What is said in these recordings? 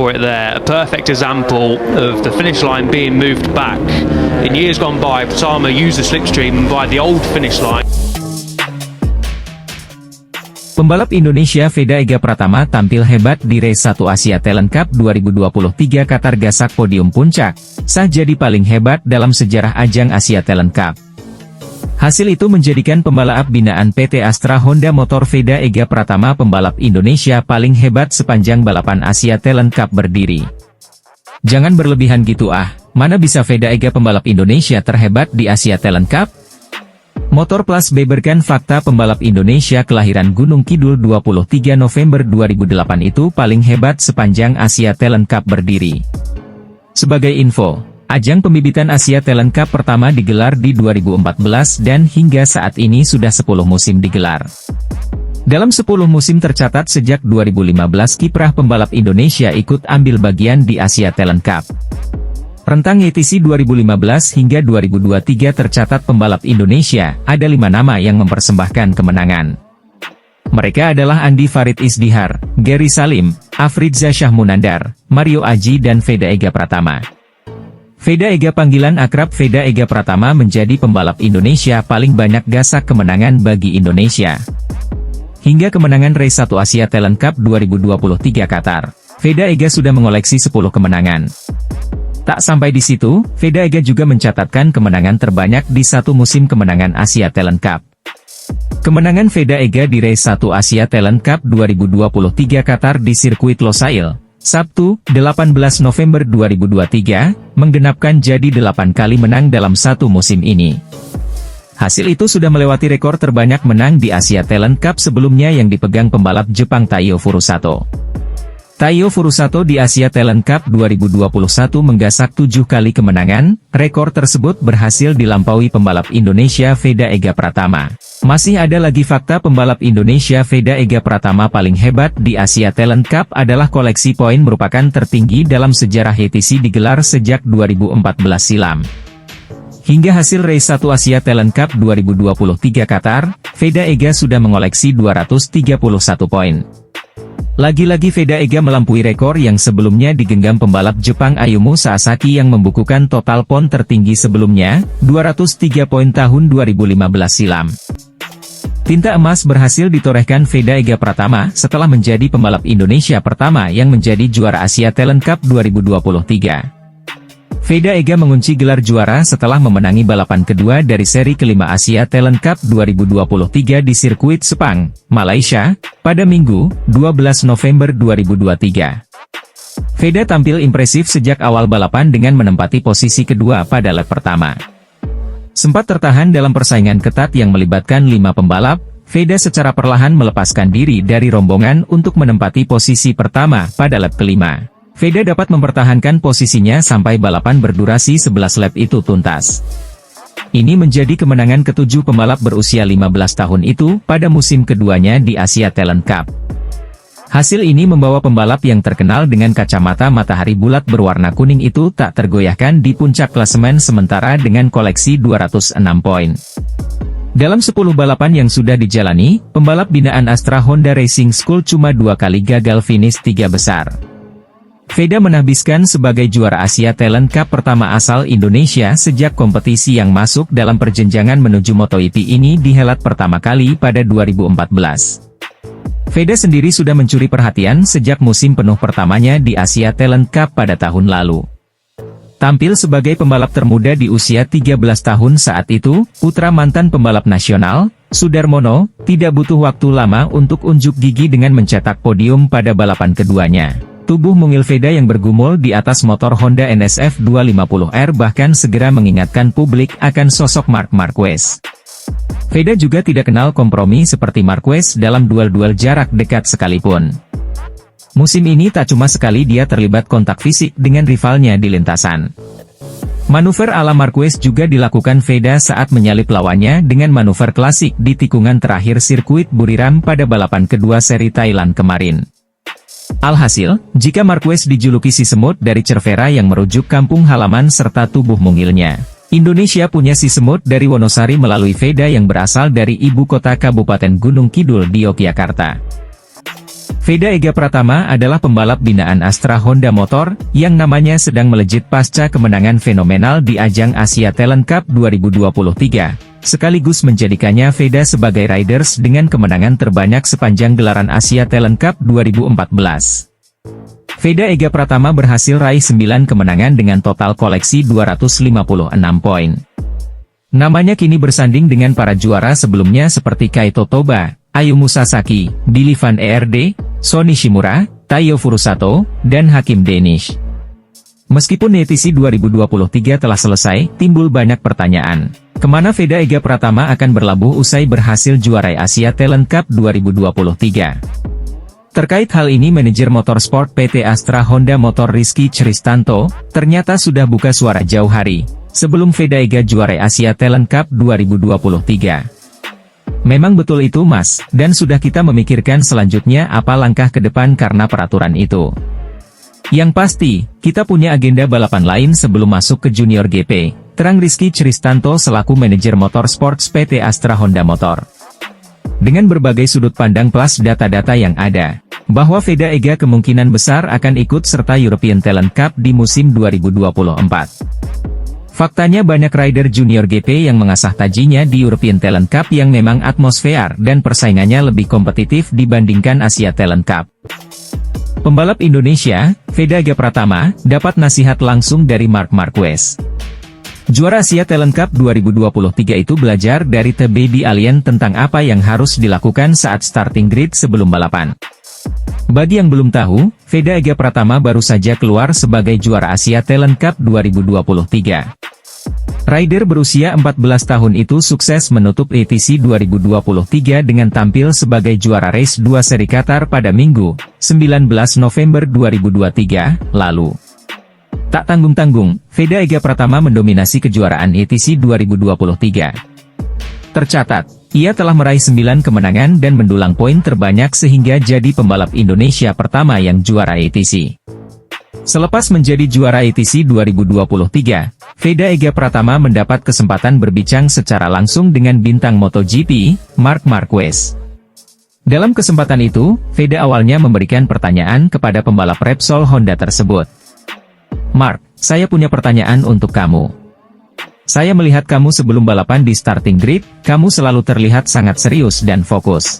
for it there. A perfect example of the finish line being moved back. In years gone by, Pratama used the slipstream by the old finish line. Pembalap Indonesia Veda Ega Pratama tampil hebat di Race 1 Asia Talent Cup 2023 Qatar gasak podium puncak, sah jadi paling hebat dalam sejarah ajang Asia Talent Cup. Hasil itu menjadikan pembalap binaan PT Astra Honda Motor Veda Ega Pratama pembalap Indonesia paling hebat sepanjang balapan Asia Talent Cup berdiri. Jangan berlebihan gitu mana bisa Veda Ega pembalap Indonesia terhebat di Asia Talent Cup? Motor Plus beberkan fakta pembalap Indonesia kelahiran Gunung Kidul 23 November 2008 itu paling hebat sepanjang Asia Talent Cup berdiri. Sebagai info, ajang pembibitan Asia Talent Cup pertama digelar di 2014 dan hingga saat ini sudah 10 musim digelar. Dalam 10 musim tercatat sejak 2015 kiprah pembalap Indonesia ikut ambil bagian di Asia Talent Cup. Rentang ETC 2015 hingga 2023 tercatat pembalap Indonesia, ada 5 nama yang mempersembahkan kemenangan. Mereka adalah Andi Farid Isdihar, Gary Salim, Afrizza Syahmunandar, Mario Aji dan Veda Ega Pratama. Veda Ega panggilan akrab Veda Ega Pratama menjadi pembalap Indonesia paling banyak gasak kemenangan bagi Indonesia. Hingga kemenangan Race 1 Asia Talent Cup 2023 Qatar, Veda Ega sudah mengoleksi 10 kemenangan. Tak sampai di situ, Veda Ega juga mencatatkan kemenangan terbanyak di satu musim kemenangan Asia Talent Cup. Kemenangan Veda Ega di Race 1 Asia Talent Cup 2023 Qatar di sirkuit Losail, Sabtu, 18 November 2023, menggenapkan jadi 8 kali menang dalam satu musim ini. Hasil itu sudah melewati rekor terbanyak menang di Asia Talent Cup sebelumnya yang dipegang pembalap Jepang Taiyo Furusato. Taiyo Furusato di Asia Talent Cup 2021 menggasak 7 kali kemenangan, rekor tersebut berhasil dilampaui pembalap Indonesia Veda Ega Pratama. Masih ada lagi fakta pembalap Indonesia Veda Ega Pratama paling hebat di Asia Talent Cup adalah koleksi poin merupakan tertinggi dalam sejarah ETC digelar sejak 2014 silam. Hingga hasil Race 1 Asia Talent Cup 2023 Qatar, Veda Ega sudah mengoleksi 231 poin. Lagi-lagi Veda Ega melampaui rekor yang sebelumnya digenggam pembalap Jepang Ayumu Sasaki yang membukukan total pon tertinggi sebelumnya, 203 poin tahun 2015 silam. Tinta emas berhasil ditorehkan Veda Ega Pratama setelah menjadi pembalap Indonesia pertama yang menjadi juara Asia Talent Cup 2023. Veda Ega mengunci gelar juara setelah memenangi balapan kedua dari seri kelima Asia Talent Cup 2023 di sirkuit Sepang, Malaysia, pada Minggu, 12 November 2023. Veda tampil impresif sejak awal balapan dengan menempati posisi kedua pada lap pertama. Sempat tertahan dalam persaingan ketat yang melibatkan 5 pembalap, Veda secara perlahan melepaskan diri dari rombongan untuk menempati posisi pertama pada lap kelima. Veda dapat mempertahankan posisinya sampai balapan berdurasi 11 lap itu tuntas. Ini menjadi kemenangan ketujuh pembalap berusia 15 tahun itu pada musim keduanya di Asia Talent Cup. Hasil ini membawa pembalap yang terkenal dengan kacamata matahari bulat berwarna kuning itu tak tergoyahkan di puncak klasemen sementara dengan koleksi 206 poin. Dalam 10 balapan yang sudah dijalani, pembalap binaan Astra Honda Racing School cuma 2 kali gagal finish 3 besar. Veda menahbiskan sebagai juara Asia Talent Cup pertama asal Indonesia sejak kompetisi yang masuk dalam perjenjangan menuju MotoGP ini dihelat pertama kali pada 2014. Veda sendiri sudah mencuri perhatian sejak musim penuh pertamanya di Asia Talent Cup pada tahun lalu. Tampil sebagai pembalap termuda di usia 13 tahun saat itu, putra mantan pembalap nasional, Sudarmono, tidak butuh waktu lama untuk unjuk gigi dengan mencetak podium pada balapan keduanya. Tubuh mungil Veda yang bergumul di atas motor Honda NSF 250R bahkan segera mengingatkan publik akan sosok Marc Marquez. Veda juga tidak kenal kompromi seperti Marquez dalam duel-duel jarak dekat sekalipun. Musim ini tak cuma sekali dia terlibat kontak fisik dengan rivalnya di lintasan. Manuver ala Marquez juga dilakukan Veda saat menyalip lawannya dengan manuver klasik di tikungan terakhir sirkuit Buriram pada balapan kedua seri Thailand kemarin. Alhasil, jika Marquez dijuluki si semut dari Cervera yang merujuk kampung halaman serta tubuh mungilnya, Indonesia punya si semut dari Wonosari melalui Veda yang berasal dari ibu kota Kabupaten Gunung Kidul di Yogyakarta. Veda Ega Pratama adalah pembalap binaan Astra Honda Motor, yang namanya sedang melejit pasca kemenangan fenomenal di ajang Asia Talent Cup 2023, sekaligus menjadikannya Veda sebagai riders dengan kemenangan terbanyak sepanjang gelaran Asia Talent Cup 2014. Veda Ega Pratama berhasil raih 9 kemenangan dengan total koleksi 256 poin. Namanya kini bersanding dengan para juara sebelumnya seperti Kaito Toba, Ayumu Sasaki, Billy Van Eerde, Sonny Shimura, Taiyo Furusato, dan Hakim Danish. Meskipun ETC 2023 telah selesai, timbul banyak pertanyaan. Kemana Veda Ega Pratama akan berlabuh usai berhasil juarai Asia Talent Cup 2023? Terkait hal ini manajer motorsport PT Astra Honda Motor Rizky Cristanto, ternyata sudah buka suara jauh hari, sebelum Veda Ega juarai Asia Talent Cup 2023. Memang betul itu Mas, dan sudah kita memikirkan selanjutnya apa langkah ke depan karena peraturan itu. Yang pasti, kita punya agenda balapan lain sebelum masuk ke Junior GP, terang Rizky Cristanto selaku manajer motorsports PT Astra Honda Motor. Dengan berbagai sudut pandang plus data-data yang ada, bahwa Veda Ega kemungkinan besar akan ikut serta European Talent Cup di musim 2024. Faktanya banyak rider Junior GP yang mengasah tajinya di European Talent Cup yang memang atmosfer dan persaingannya lebih kompetitif dibandingkan Asia Talent Cup. Pembalap Indonesia, Veda Ega Pratama, dapat nasihat langsung dari Marc Marquez. Juara Asia Talent Cup 2023 itu belajar dari The Baby Alien tentang apa yang harus dilakukan saat starting grid sebelum balapan. Bagi yang belum tahu, Veda Ega Pratama baru saja keluar sebagai juara Asia Talent Cup 2023. Rider berusia 14 tahun itu sukses menutup ETC 2023 dengan tampil sebagai juara race 2 seri Qatar pada Minggu, 19 November 2023, lalu. Tak tanggung-tanggung, Veda Ega Pratama mendominasi kejuaraan ETC 2023. Tercatat, ia telah meraih 9 kemenangan dan mendulang poin terbanyak sehingga jadi pembalap Indonesia pertama yang juara ETC. Selepas menjadi juara ETC 2023, Veda Ega Pratama mendapat kesempatan berbincang secara langsung dengan bintang MotoGP, Marc Marquez. Dalam kesempatan itu, Veda awalnya memberikan pertanyaan kepada pembalap Repsol Honda tersebut. Marc, saya punya pertanyaan untuk kamu. Saya melihat kamu sebelum balapan di starting grid, kamu selalu terlihat sangat serius dan fokus.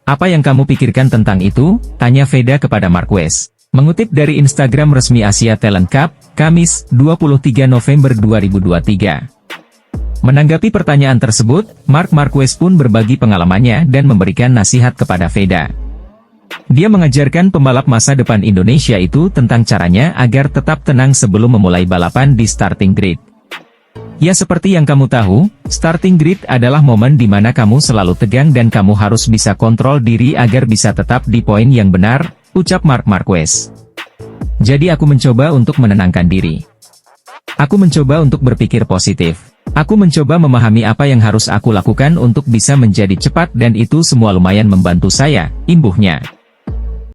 Apa yang kamu pikirkan tentang itu? Tanya Veda kepada Marquez. Mengutip dari Instagram resmi Asia Talent Cup, Kamis, 23 November 2023. Menanggapi pertanyaan tersebut, Marc Marquez pun berbagi pengalamannya dan memberikan nasihat kepada Veda. Dia mengajarkan pembalap masa depan Indonesia itu tentang caranya agar tetap tenang sebelum memulai balapan di starting grid. Ya seperti yang kamu tahu, starting grid adalah momen di mana kamu selalu tegang dan kamu harus bisa kontrol diri agar bisa tetap di poin yang benar, ucap Marc Marquez. Jadi aku mencoba untuk menenangkan diri. Aku mencoba untuk berpikir positif. Aku mencoba memahami apa yang harus aku lakukan untuk bisa menjadi cepat dan itu semua lumayan membantu saya, imbuhnya.